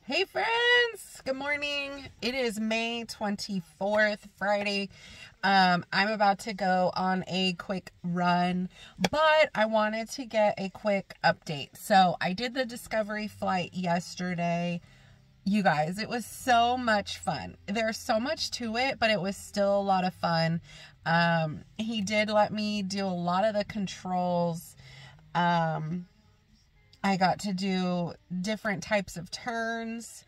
Hey friends, good morning. It is May 24th, Friday. I'm about to go on a quick run, but I wanted to get a quick update. So I did the Discovery flight yesterday. You guys, it was so much fun. There's so much to it, but it was still a lot of fun. He did let me do a lot of the controls. I got to do different types of turns.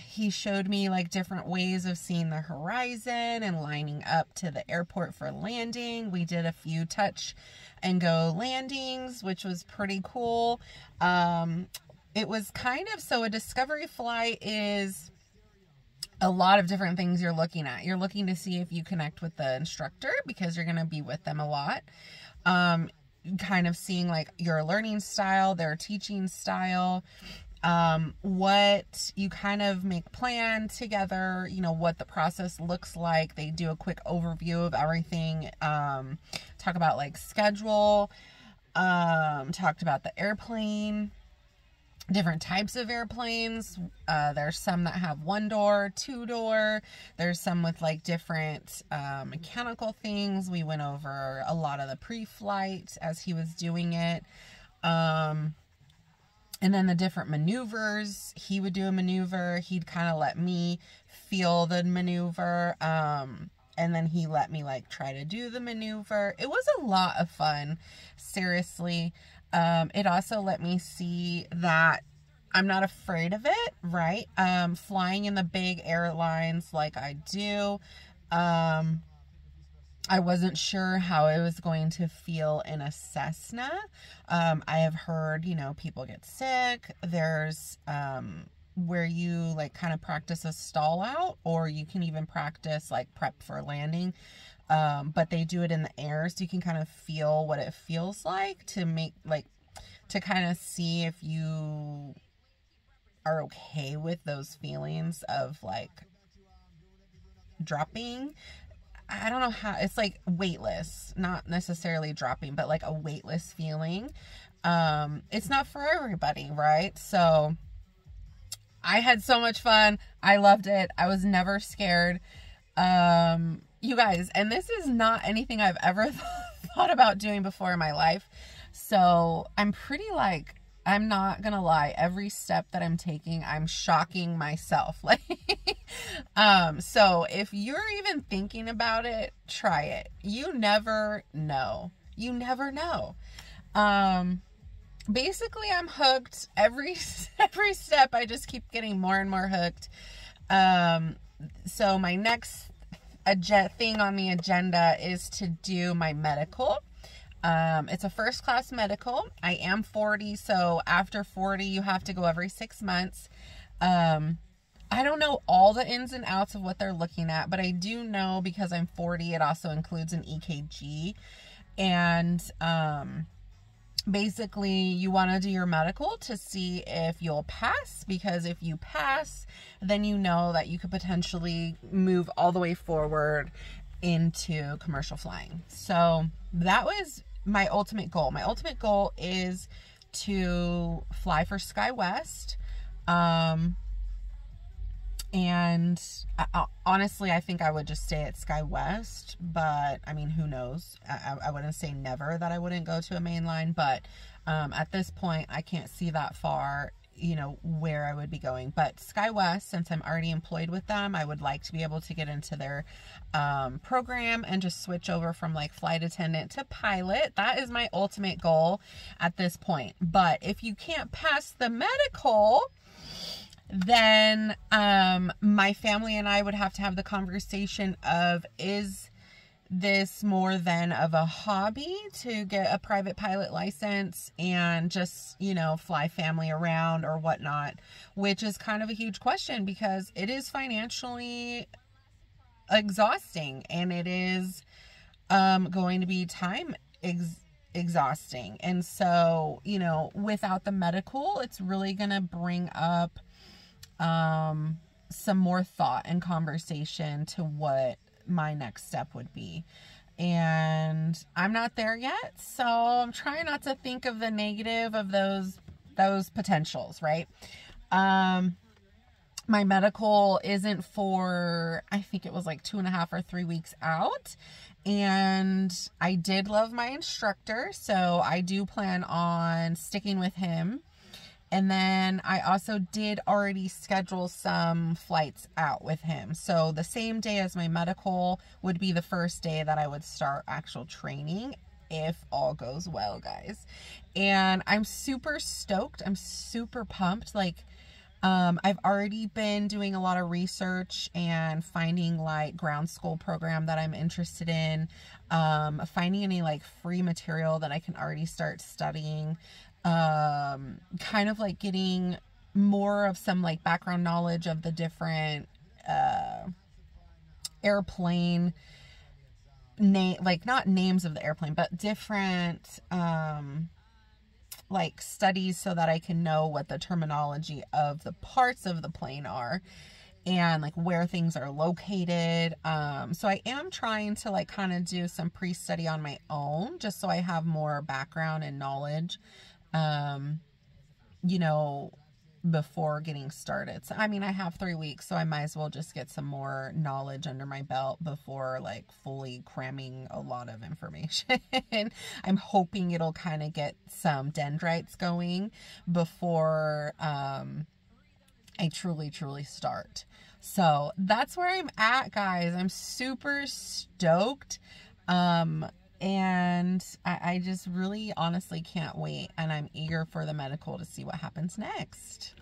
He showed me like different ways of seeing the horizon and lining up to the airport for landing. We did a few touch and go landings, which was pretty cool. It was kind of, so a Discovery flight is a lot of different things you're looking at. You're looking to see if you connect with the instructor because you're going to be with them a lot. Kind of seeing like your learning style, their teaching style, what you kind of make plan together, you know, what the process looks like. They do a quick overview of everything, talk about like schedule, talked about the airplane, different types of airplanes. There's some that have 1-door, 2-door. There's some with like different mechanical things. We went over a lot of the pre-flight as he was doing it. And then the different maneuvers. He would do a maneuver. He'd kind of let me feel the maneuver. And then he let me like try to do the maneuver. It was a lot of fun, seriously. It also let me see that I'm not afraid of it, right? Flying in the big airlines like I do. I wasn't sure how it was going to feel in a Cessna. I have heard, you know, people get sick. There's, where you like kind of practice a stall out, or you can even practice like prep for landing. But they do it in the air, so you can kind of feel what it feels like to make like, to kind of see if you are okay with those feelings of like dropping. I don't know how, it's like weightless, not necessarily dropping, but like a weightless feeling. It's not for everybody, right? So I had so much fun. I loved it. I was never scared. You guys, and this is not anything I've ever thought about doing before in my life. So I'm pretty like, I'm not gonna lie, every step that I'm taking, I'm shocking myself. Like, so if you're even thinking about it, try it. You never know. You never know. Basically I'm hooked every step. I just keep getting more and more hooked. So my next thing on the agenda is to do my medical. It's a first class medical. I am 40, so after 40 you have to go every 6 months. I don't know all the ins and outs of what they're looking at, but I do know because I'm 40 it also includes an EKG. And basically you want to do your medical to see if you'll pass, because if you pass, then you know that you could potentially move all the way forward into commercial flying. So that was my ultimate goal. My ultimate goal is to fly for SkyWest. And honestly, I think I would just stay at SkyWest, but I mean, who knows? I wouldn't say never that I wouldn't go to a mainline, but at this point, I can't see that far, you know, where I would be going. But SkyWest, since I'm already employed with them, I would like to be able to get into their program and just switch over from like flight attendant to pilot. That is my ultimate goal at this point. But if you can't pass the medical, then my family and I would have to have the conversation of, is this more than of a hobby to get a private pilot license and just, you know, fly family around or whatnot, which is kind of a huge question because it is financially exhausting and it is going to be time exhausting. And so, you know, without the medical, it's really going to bring up some more thought and conversation to what my next step would be. And I'm not there yet, so I'm trying not to think of the negative of those those potentials, right? My medical isn't for, I think it was like 2.5 or 3 weeks out. And I did love my instructor, so I do plan on sticking with him. And then I also did already schedule some flights out with him. So the same day as my medical would be the first day that I would start actual training, if all goes well, guys. And I'm super stoked. I'm super pumped. Like, I've already been doing a lot of research and finding like ground school program that I'm interested in, finding any like free material that I can already start studying, kind of like getting more of some like background knowledge of the different, airplane like not names of the airplane, but different, like studies, so that I can know what the terminology of the parts of the plane are and like where things are located. So I am trying to like kind of do some pre-study on my own, just so I have more background and knowledge, you know, before getting started. So I mean, I have 3 weeks, so I might as well just get some more knowledge under my belt before like fully cramming a lot of information. I'm hoping it'll kind of get some dendrites going before I truly start. So that's where I'm at, guys. I'm super stoked. And I just really honestly can't wait, and I'm eager for the medical to see what happens next.